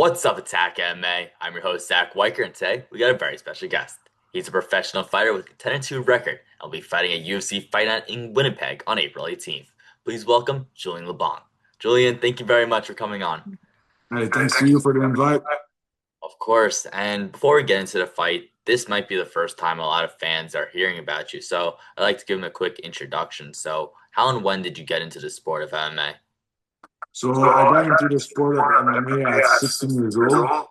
What's up, Attack MMA? I'm your host, Zach Weicker, and today we got a very special guest. He's a professional fighter with a 10-2 record and will be fighting at UFC Fight Night in Winnipeg on April 18th. Please welcome Julien Leblanc. Julien, thank you very much for coming on. Hey, thanks to you for the invite. Of course, and before we get into the fight, this might be the first time a lot of fans are hearing about you, so I'd like to give them a quick introduction. So, how and when did you get into the sport of MMA? So I got into the sport of MMA at 16 years old,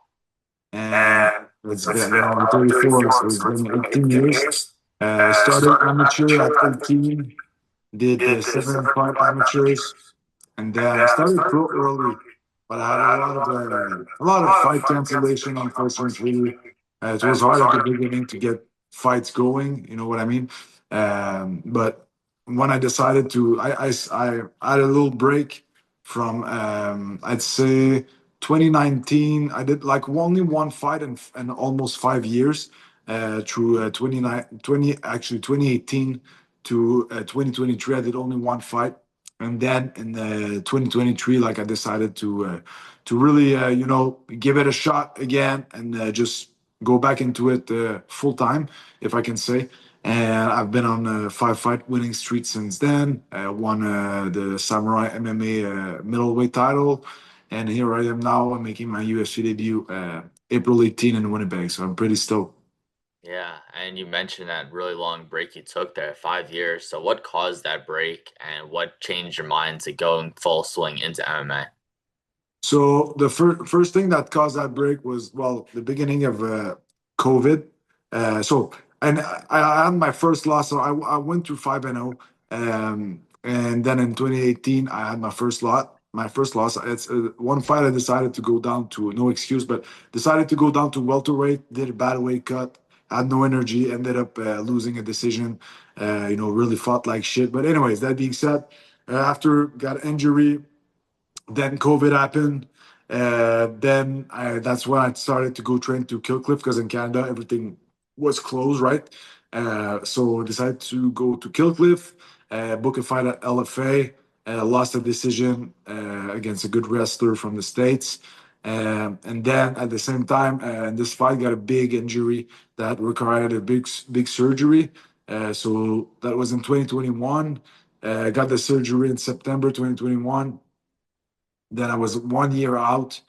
and it's been, I'm 34, so it's been 18 years. Started amateur at 18, did the 7 and 5 amateurs, and then I started pro early, but I had a lot of fight cancellation, unfortunately. It was hard at the beginning to get fights going, you know what I mean? But when I decided to, I had a little break from, I'd say 2019. I did like only one fight in almost 5 years, through 2018 to 2023. I did only one fight. And then in 2023, like I decided to really give it a shot again and just go back into it full time, if I can say. And I've been on a 5 fight winning streak since then. Won the Samurai MMA middleweight title, and here I am now. I'm making my UFC debut April 18 in Winnipeg, so I'm pretty stoked. Yeah, and you mentioned that really long break you took there, 5 years. So what caused that break and what changed your mind to going full swing into MMA? So the first thing that caused that break was, well, the beginning of COVID. I had my first loss. So I went through 5-0, and then in 2018 I had my first lot. My first loss. It's one fight. I decided to go down to, no excuse, but decided to go down to welterweight. Did a bad weight cut. Had no energy. Ended up losing a decision. Really fought like shit. But anyways, that being said, after got injury, then COVID happened. That's when I started to go train to Killcliff, because in Canada everything was closed, right? So decided to go to Killcliff, book a fight at LFA. Lost a decision against a good wrestler from the States. And then at the same time, this fight got a big injury that required a big surgery. So that was in 2021. Got the surgery in September 2021. Then I was 1 year out.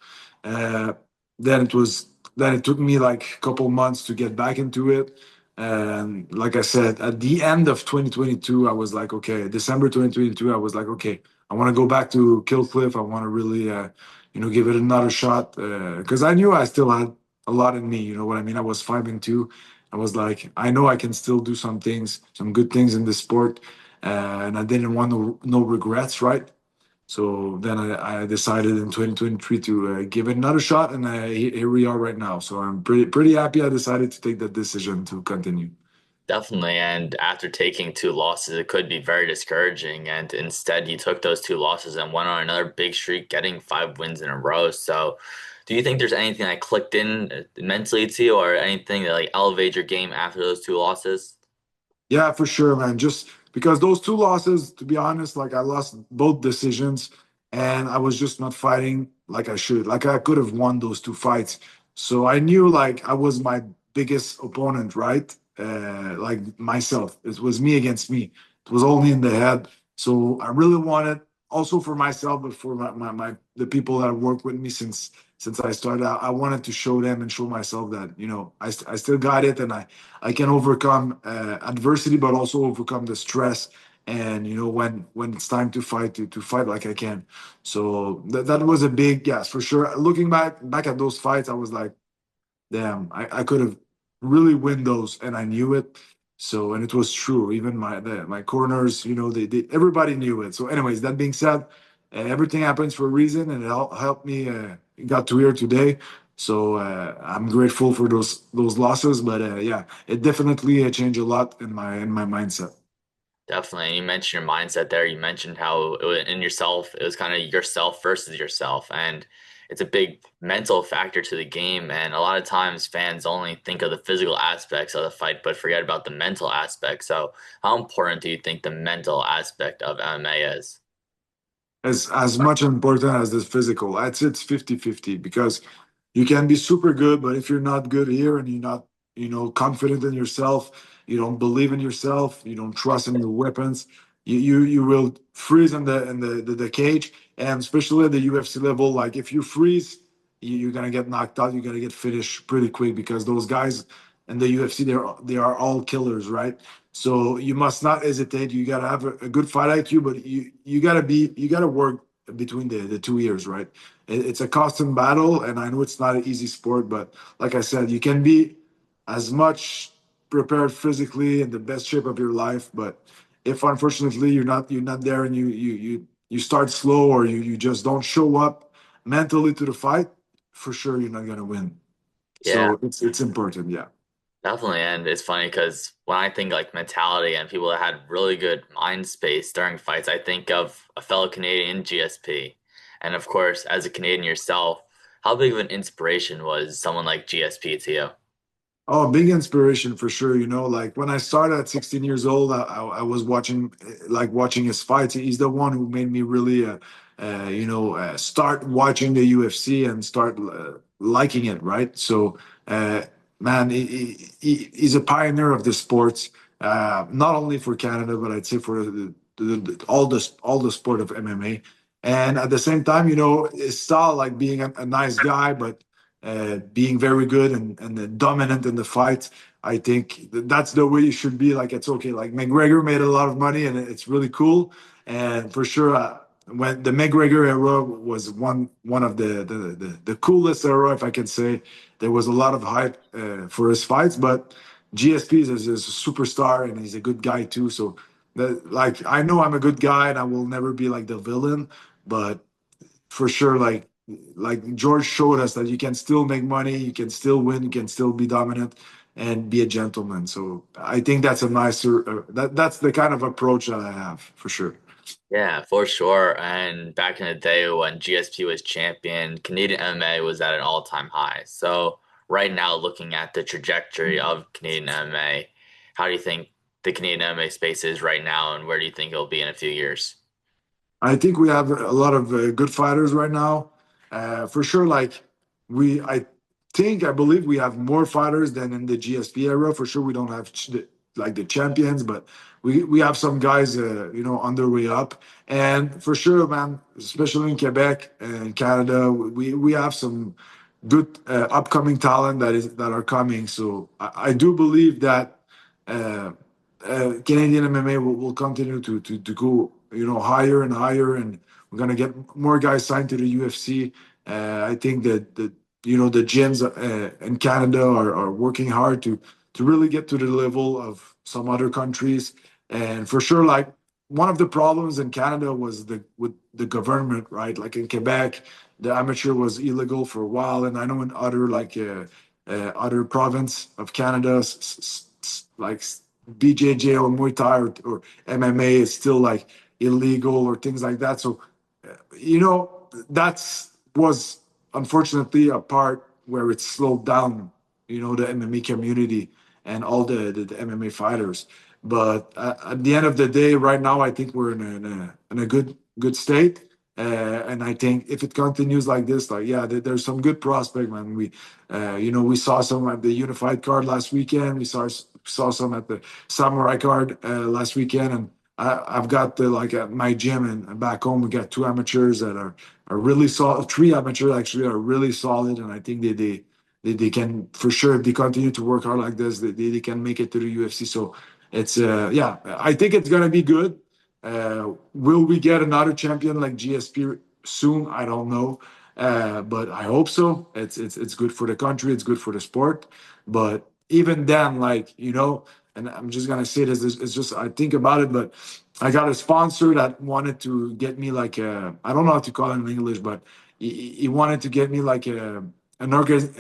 Uh, then it was then it took me like a couple months to get back into it. And like I said, at the end of 2022, I was like, okay, December 2022, I was like, okay, I want to go back to Killcliff. I want to really, give it another shot, because I knew I still had a lot in me. You know what I mean? I was 5-2. I was like, I know I can still do some things, some good things in this sport, and I didn't want no regrets, right? So then I decided in 2023 to give it another shot, and here we are right now. So I'm pretty happy I decided to take that decision to continue. Definitely. And after taking two losses, it could be very discouraging. And instead, you took those two losses and went on another big streak, getting 5 wins in a row. So, do you think there's anything that clicked in mentally to you, or anything that like elevated your game after those two losses? Yeah, for sure, man. Just because those two losses, to be honest, like I lost both decisions, and I was just not fighting like I should. Like I could have won those two fights. So I knew like I was my biggest opponent, right? Like myself. It was me against me. It was only in the head. So I really wanted, also for myself, but for my the people that worked with me since I started. I wanted to show them and show myself that I still got it, and I can overcome adversity, but also overcome the stress. And when it's time to fight, to fight like I can. So that was a big yes for sure. Looking back at those fights, I was like, damn, I could have really win those, and I knew it. So, and it was true. Even my corners, they everybody knew it. So, anyways, that being said, everything happens for a reason, and it helped me got to here today. So I'm grateful for those losses, but yeah, it definitely changed a lot in my mindset. Definitely. And you mentioned your mindset there. You mentioned how it was in yourself, it was kind of yourself versus yourself. And it's a big mental factor to the game. And a lot of times fans only think of the physical aspects of the fight, but forget about the mental aspect. So, how important do you think the mental aspect of MMA is? As much important as the physical. I'd say it's 50-50, because You can be super good, but if you're not good here and you're not, confident in yourself, you don't believe in yourself, you don't trust in your weapons, you will freeze in the cage. And especially at the UFC level, like if you freeze, you're gonna get knocked out. You're gonna get finished pretty quick because those guys in the UFC, they are all killers, right? So you must not hesitate. You gotta have a good fight IQ, but you gotta work between the 2 years, right? It's a constant battle, and I know it's not an easy sport, but like I said, you can be as much prepared physically in the best shape of your life, but if unfortunately you're not there and you start slow or you just don't show up mentally to the fight, for sure you're not gonna win. Yeah, So it's important, yeah. definitely. And it's funny because when I think like mentality and people that had really good mind space during fights, I think of a fellow Canadian GSP. And of course, as a Canadian yourself, how big of an inspiration was someone like GSP to you? Oh, big inspiration for sure. Like when I started at 16 years old, I was watching his fights. He's the one who made me really, start watching the UFC and start liking it, right? So, man, he's a pioneer of the sports, not only for Canada, but I'd say for all the sport of MMA. And at the same time, his style, like being a nice guy, but being very good and dominant in the fight. I think that's the way you should be. Like it's okay. Like McGregor made a lot of money and it's really cool. And for sure, when the McGregor era was one of the coolest era, if I can say, there was a lot of hype for his fights. But GSP is a superstar and he's a good guy too. So, like I know I'm a good guy and I will never be like the villain, but for sure, like George showed us that you can still make money, you can still win, you can still be dominant and be a gentleman. So I think that's a nicer that's the kind of approach that I have for sure. Yeah, for sure. And back in the day when GSP was champion, Canadian MMA was at an all-time high. So right now, looking at the trajectory of Canadian MMA, how do you think the Canadian MMA space is right now, and where do you think it'll be in a few years? I think we have a lot of good fighters right now. For sure, like I believe we have more fighters than in the GSP era. For sure, we don't have like the champions, but we have some guys, on their way up. And for sure, man, especially in Quebec and Canada, we have some good upcoming talent that are coming. So I do believe that uh, Canadian MMA will continue to go, higher and higher, and we're gonna get more guys signed to the UFC. I think that the gyms in Canada are working hard to really get to the level of some other countries, and for sure, like one of the problems in Canada was with the government, right? Like in Quebec, the amateur was illegal for a while, and I know in other other province of Canada, like BJJ or Muay Thai or MMA is still like illegal or things like that. So, that's was unfortunately a part where it slowed down, the MMA community and all the MMA fighters. But at the end of the day, right now, I think we're in a good state. And I think if it continues like this, like yeah, there's some good prospect, man. We saw some at the Unified card last weekend. We saw some at the Samurai card last weekend, and I've got like at my gym and back home, we got two amateurs that are really solid. Three amateurs actually are really solid, and I think they can for sure if they continue to work hard like this, they can make it to the UFC. So it's yeah, I think it's gonna be good. Will we get another champion like GSP soon? I don't know, but I hope so. It's good for the country. It's good for the sport. But even then, like and I'm just gonna say this. It's just I think about it, but I got a sponsor that wanted to get me like I don't know how to call it in English, but he wanted to get me like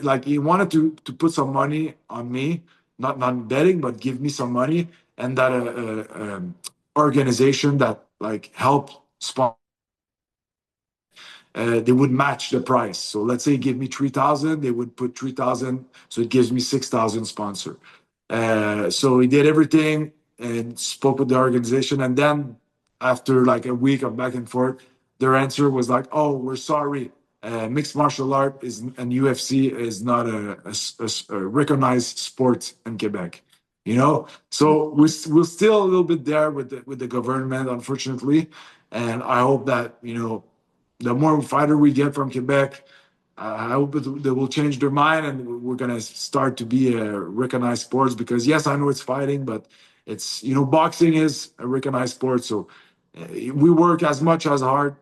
like he wanted to put some money on me, not betting, but give me some money, and that organization that like help sponsor they would match the price. So let's say give me 3,000, they would put 3,000, so it gives me 6,000 sponsor. So he did everything and spoke with the organization, and then after like a week of back and forth, their answer was like, "Oh, we're sorry. mixed martial art is and UFC is not a recognized sport in Quebec. You know, so we're still a little bit there with the government, unfortunately, and I hope that the more fighter we get from Quebec, I hope they will change their mind and we're gonna start to be a recognized sports because yes, I know it's fighting, but it's boxing is a recognized sport, so we work as much as hard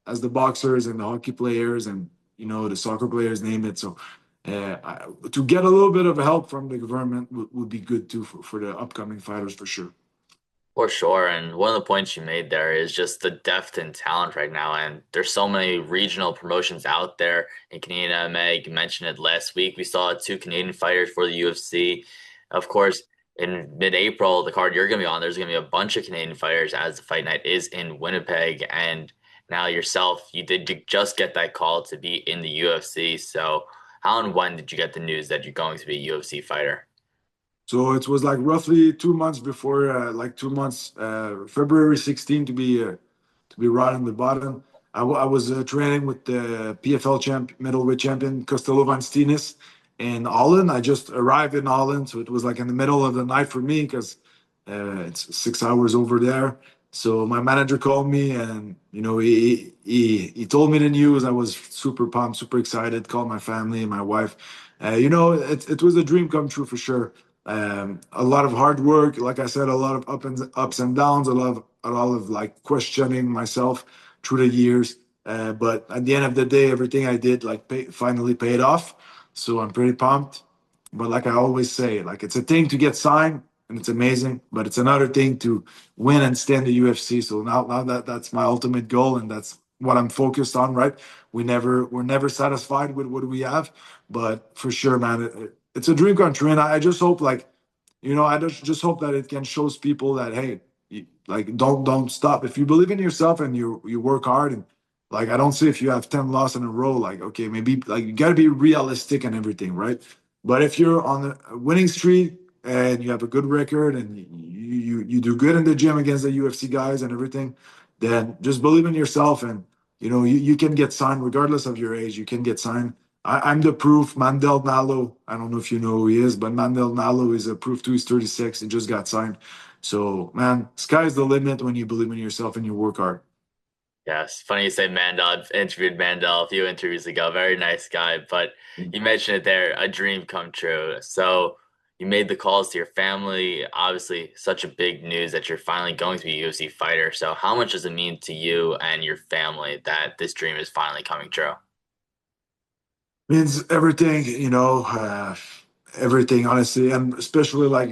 as the boxers and the hockey players and the soccer players, name it. So to get a little bit of help from the government would be good too for the upcoming fighters for sure. For sure. And one of the points you made there is just the depth and talent right now. And there's so many regional promotions out there in Canadian MMA. You mentioned it last week. We saw two Canadian fighters for the UFC. Of course, in mid-April, the card you're going to be on, there's going to be a bunch of Canadian fighters as the fight night is in Winnipeg. And now yourself, you did just get that call to be in the UFC. So how and when did you get the news that you're going to be a UFC fighter? So it was like roughly 2 months before, like 2 months, February 16 to be right on the bottom. I was training with the PFL middleweight champion Costello Van Steenis in Holland. I just arrived in Holland, so it was like in the middle of the night for me because it's 6 hours over there. So my manager called me, and he told me the news. I was super pumped, super excited. Called my family and my wife. It was a dream come true for sure. A lot of hard work, like I said, a lot of ups and downs, a lot of like questioning myself through the years. But at the end of the day, everything I did finally paid off. So I'm pretty pumped. But like I always say, like it's a thing to get signed and it's amazing, but it's another thing to win and stay in the UFC. So now that's my ultimate goal and that's what I'm focused on, right? We're never satisfied with what we have, but for sure, man, it's a dream come true. And I just hope I just hope that it can shows people that hey, like don't stop. If you believe in yourself and you work hard and like I don't say if you have 10 losses in a row, like okay, maybe like you gotta be realistic and everything, right? But if you're on a winning streak and you have a good record and you do good in the gym against the UFC guys and everything, then just believe in yourself and you can get signed regardless of your age. You can get signed. I'm the proof. Mandel Nalo, I don't know if you know who he is, but Mandel Nalo is a proof too. He's 36. He just got signed. So, man, sky's the limit when you believe in yourself and you work hard. Yes, funny you say Mandel. I've interviewed Mandel a few interviews ago. Very nice guy, but you mentioned it there, a dream come true. So you made the calls to your family. Obviously, such a big news that you're finally going to be a UFC fighter. So how much does it mean to you and your family that this dream is finally coming true? Means everything, everything, honestly, and especially like,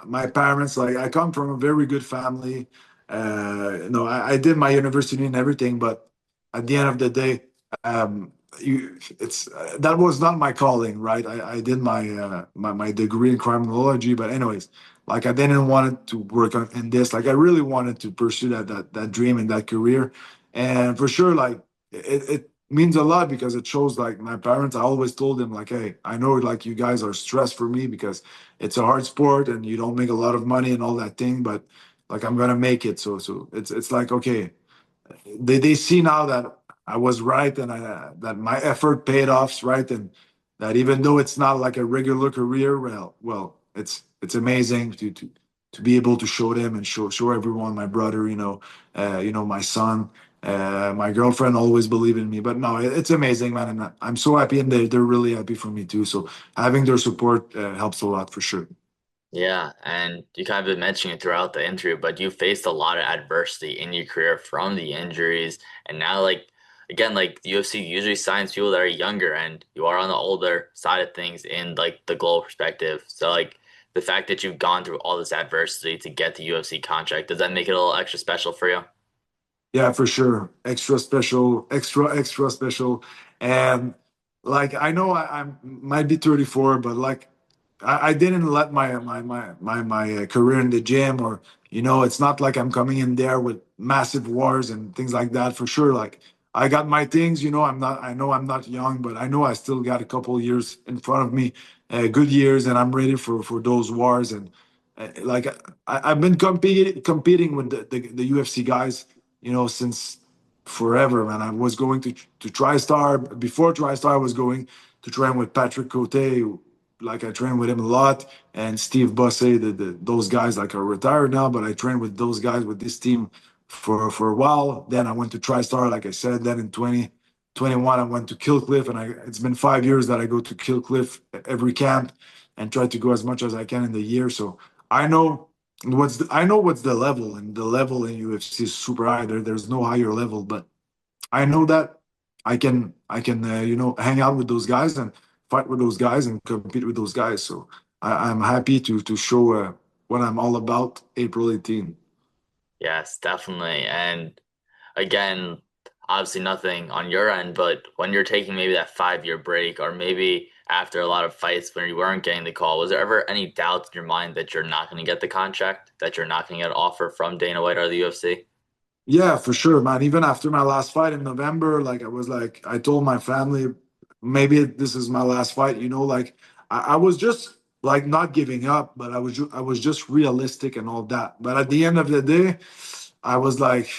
my parents, like I come from a very good family. I did my university and everything, but at the end of the day, um, it's that was not my calling, right? I did my degree in criminology, but anyways, like I didn't want to work in this. Like I really wanted to pursue that dream and that career, and for sure, like it means a lot because it shows like my parents. I always told them like, hey, I know like you guys are stressed for me because it's a hard sport and you don't make a lot of money and all that thing, but like I'm gonna make it. So it's like okay, they see now that I was right and that my effort paid off, right? And that even though it's not like a regular career, well, it's amazing to be able to show them and show everyone, my brother, my son, my girlfriend always believe in me. But no, it's amazing, man, and I'm so happy, and they're really happy for me too. So having their support helps a lot for sure. Yeah, and you kind of been mentioning it throughout the interview, but you faced a lot of adversity in your career from the injuries, and now like again, like the UFC usually signs people that are younger, and you are on the older side of things in like the global perspective. So like the fact that you've gone through all this adversity to get the UFC contract, does that make it a little extra special for you? Yeah, for sure. Extra special, extra special. And like I know I might be 34, but like I didn't let my career in the gym or it's not like I'm coming in there with massive wars and things like that for sure. Like I got my things, I know I'm not young, but I know I still got a couple years in front of me, good years, and I'm ready for those wars. And like I've been competing with the UFC guys, since forever, man. I was going to TriStar. Before TriStar, I was going to train with Patrick Cote. Like I trained with him a lot, and Steve Bussey. Those guys like are retired now, but I trained with those guys with this team for a while. Then I went to TriStar, like I said. Then in 2021, I went to Killcliff, and it's been 5 years that I go to Killcliff every camp and try to go as much as I can in the year. So I know I know what's the level, and the level in UFC is super high. There's no higher level, but I know that I can hang out with those guys and fight with those guys and compete with those guys. So I'm happy to show what I'm all about April 18th. Yes, definitely. And again, obviously nothing on your end, but when you're taking maybe that 5 year break, or maybe after a lot of fights when you weren't getting the call, was there ever any doubt in your mind that you're not going to get the contract, that you're not going to get an offer from Dana White or the UFC? Yeah, for sure, man. Even after my last fight in November, like I was like, I told my family, maybe this is my last fight. Like I was just like not giving up, but I was just realistic and all that. But at the end of the day, I was like,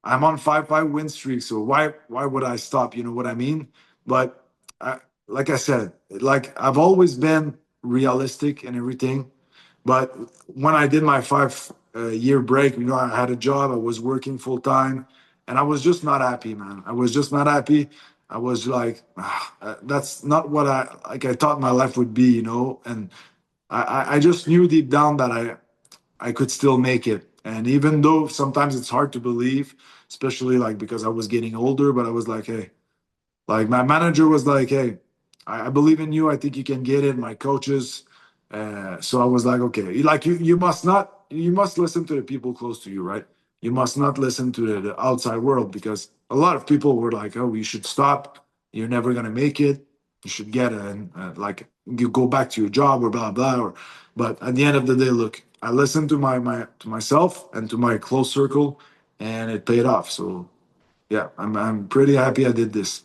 I'm on 5-5 win streak, so why would I stop? You know what I mean? But like I said, like I've always been realistic and everything. But when I did my 5 year break, I had a job, I was working full time, and I was just not happy, man. I was just not happy. I was like, that's not what I thought my life would be, and I just knew deep down that I could still make it. And even though sometimes it's hard to believe, especially like because I was getting older, but I was like, hey, like my manager was like, "Hey, I believe in you. I think you can get it." My coaches, so I was like, "Okay, like you must not you must listen to the people close to you, right? You must not listen to the outside world because a lot of people were like, oh, you should stop. You're never gonna make it. You should get like you go back to your job or blah blah." But at the end of the day, look, I listened to my to myself and to my close circle, and it paid off. So yeah, I'm pretty happy I did this.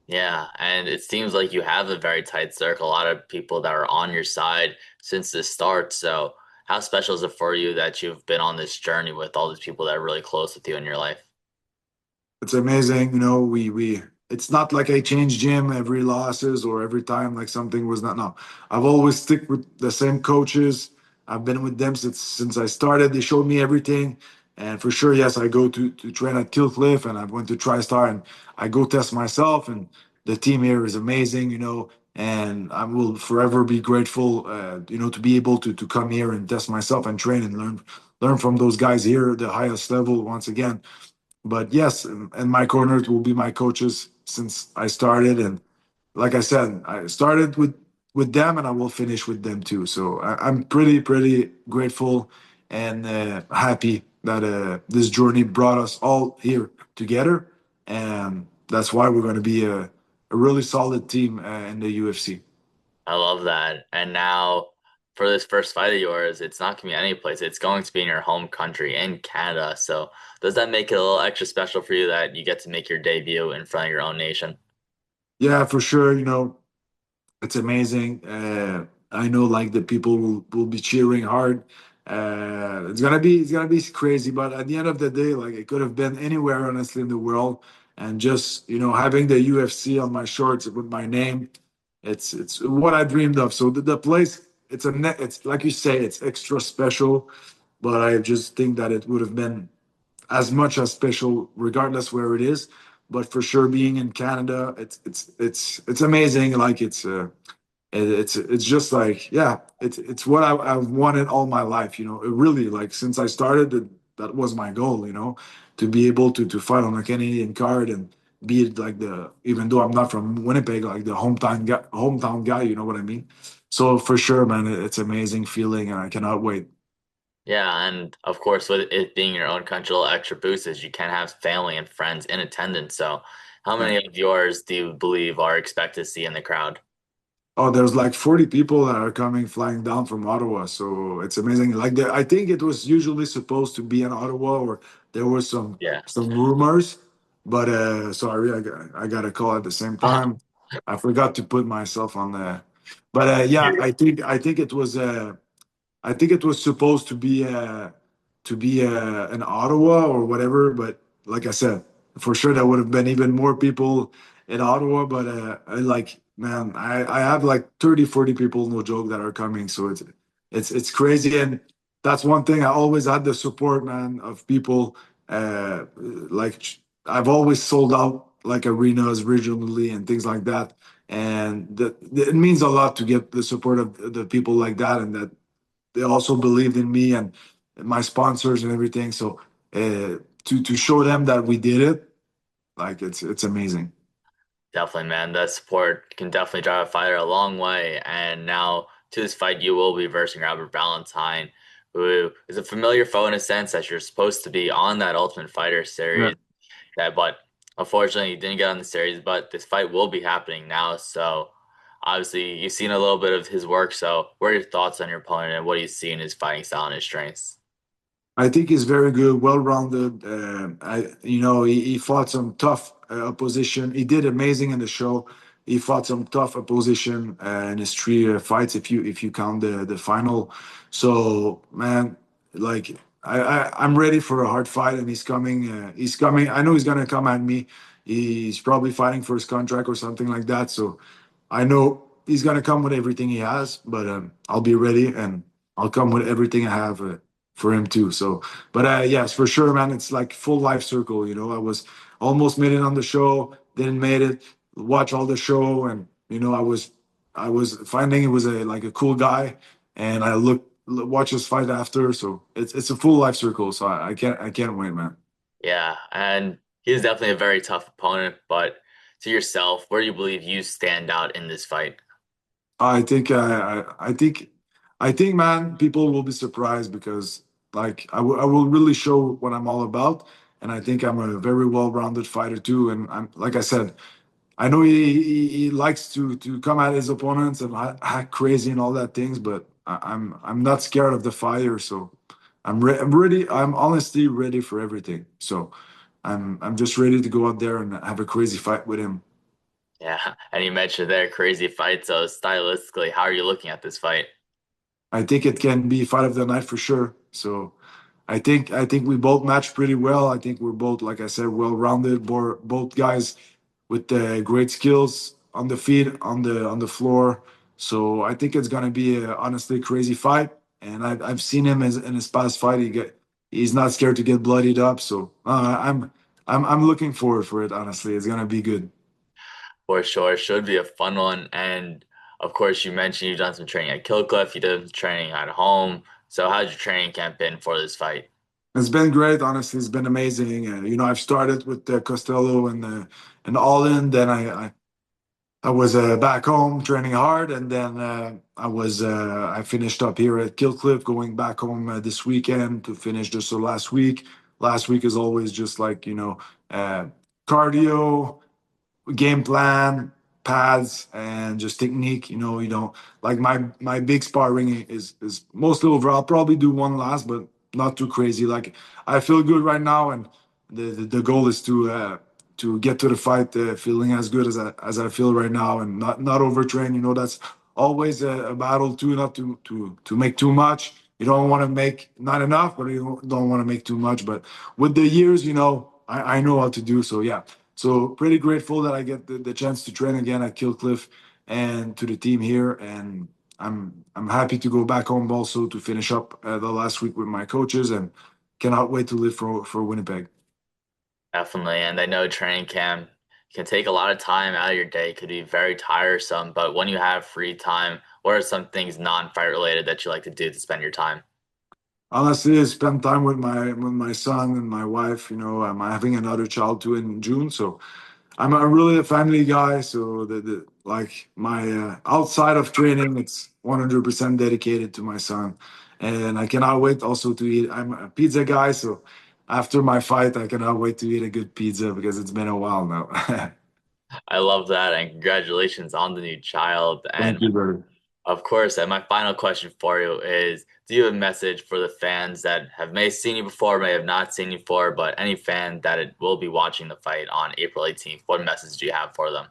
Yeah, and it seems like you have a very tight circle, a lot of people that are on your side since the start. So, how special is it for you that you've been on this journey with all these people that are really close with you in your life? It's amazing. We it's not like I change gym every losses or every time like something was not. No, I've always stick with the same coaches. I've been with them since I started. They showed me everything, and for sure, yes, I go to train at Killcliff, and I went to TriStar, and I go test myself. And the team here is amazing, and I will forever be grateful, to be able to come here and test myself and train and learn from those guys here at the highest level once again. But yes, and my corners will be my coaches since I started. And like I said, I started with them, and I will finish with them too. So I'm pretty grateful and happy that this journey brought us all here together, and that's why we're going to be a really solid team in the UFC. I love that. And now for this first fight of yours, it's not going to be any place. It's going to be in your home country in Canada. So does that make it a little extra special for you that you get to make your debut in front of your own nation? Yeah, for sure. It's amazing. I know like the people will be cheering hard. It's gonna be crazy, but at the end of the day, like it could have been anywhere honestly in the world, and just having the UFC on my shorts with my name, it's what I dreamed of. So the place, it's like you say, it's extra special, but I just think that it would have been as much as special regardless where it is. But for sure, being in Canada, it's amazing. Like it's just like yeah, it's what I've wanted all my life. It really like since I started, that was my goal. To be able to fight on a Canadian card and be it like even though I'm not from Winnipeg, like the hometown guy. You know what I mean? So for sure, man, it's amazing feeling, and I cannot wait. Yeah, and of course, with it being your own country, a little extra boost is you can have family and friends in attendance. So, how Yeah. many of yours do you believe are expected to see in the crowd? Oh, there's like 40 people that are coming flying down from Ottawa. So it's amazing. Like I think it was usually supposed to be in Ottawa, or there was some Yeah. some rumors, but sorry, I got a call at the same time. I forgot to put myself on there. But yeah, I think it was supposed to be in Ottawa or whatever, but like I said, for sure there would have been even more people in Ottawa, but like man, I have like 30, 40 people, no joke, that are coming. So it's crazy. And that's one thing, I always had the support, man, of people. Like I've always sold out like arenas regionally and things like that. And it means a lot to get the support of the people like that, and that they also believed in me and my sponsors and everything. So to show them that we did it, like it's amazing. Definitely, man. That support can definitely drive a fighter a long way. And now to this fight, you will be versing Robert Valentine, who is a familiar foe in a sense that you're supposed to be on that Ultimate Fighter Yeah. series. That, but unfortunately, you didn't get on the series. But this fight will be happening now. So obviously, you've seen a little bit of his work. So what are your thoughts on your opponent and what do you see in his fighting style and his strengths? I think he's very good, well-rounded. He fought some tough opposition. He did amazing in the show. He fought some tough opposition in his three fights, if you count the final. So, man, like I'm ready for a hard fight, and he's coming. He's coming. I know he's gonna come at me. He's probably fighting for his contract or something like that. So I know he's gonna come with everything he has, but I'll be ready, and I'll come with everything I have for him too. So, but yes, for sure, man. It's like full life circle. I was almost made it on the show, didn't made it. Watch all the show, and I was finding it was a cool guy, and watch his fight after. So it's a full life circle. So I can't wait, man. Yeah, and he's definitely a very tough opponent. But to yourself, where do you believe you stand out in this fight? I think, man, people will be surprised because, like, I will really show what I'm all about, and I think I'm a very well-rounded fighter too. And I'm, like I said, I know he likes to come at his opponents and act crazy and all that things, but I'm not scared of the fire. So I'm ready. I'm honestly ready for everything. So I'm just ready to go out there and have a crazy fight with him. Yeah, and you mentioned their crazy fight. So stylistically, how are you looking at this fight? I think it can be fight of the night for sure. So I think we both match pretty well. I think we're both, like I said, well-rounded. Both guys with great skills on the feet, on the floor. So I think it's gonna be a honestly crazy fight. And I've seen him in his past fight. He's not scared to get bloodied up. So I'm looking forward for it. Honestly, it's gonna be good. For sure, should be a fun one. And of course, you mentioned you've done some training at Killcliff, you did some training at home. So how's your training camp been for this fight? It's been great, honestly. It's been amazing. I've started with Costello and All In. Then I was back home training hard, and then I finished up here at Killcliff, going back home this weekend to finish just the last week. Last week is always just like uh, cardio, game plan, pads, and just technique. You don't like my big sparring is mostly over. I'll probably do one last, but not too crazy. Like I feel good right now, and the goal is to get to the fight feeling as good as I feel right now, and not overtrain. That's always a battle too, not to make too much. You don't want to make not enough, but you don't want to make too much. But with the years, I know how to do. So yeah, so pretty grateful that I get the chance to train again at Killcliff and to the team here. And I'm happy to go back home also to finish up the last week with my coaches, and cannot wait to live for Winnipeg. Definitely. And I know training camp can take a lot of time out of your day, could be very tiresome. But when you have free time, what are some things non-fight related that you like to do to spend your time? Honestly, I spend time with my son and my wife. I'm having another child too in June, so I'm a really a family guy. So like my outside of training, it's 100% dedicated to my son, and I cannot wait also to eat. I'm a pizza guy, so after my fight, I cannot wait to eat a good pizza because it's been a while now. I love that. And congratulations on the new child. And Thank you, brother. of course, and my final question for you is, do you have a message for the fans that have may have seen you before, may have not seen you before, but any fan that will be watching the fight on April 18th, what message do you have for them?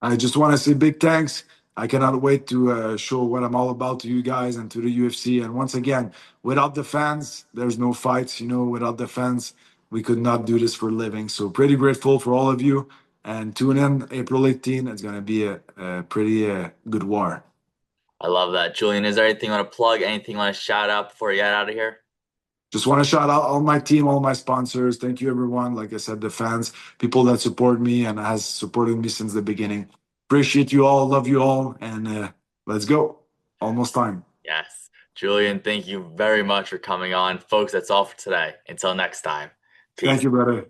I just want to say big thanks. I cannot wait to show what I'm all about to you guys and to the UFC. And once again, without the fans, there's no fights. Without the fans, we could not do this for a living. So pretty grateful for all of you. And tune in April 18th. It's going to be a pretty good war. I love that. Julian, is there anything you want to plug? Anything you want to shout out before you get out of here? Just want to shout out all my team, all my sponsors. Thank you, everyone. Like I said, the fans, people that support me and has supported me since the beginning. Appreciate you all. Love you all. And let's go. Almost time. Yes. Julian, thank you very much for coming on. Folks, that's all for today. Until next time. Thank Peace. you, brother.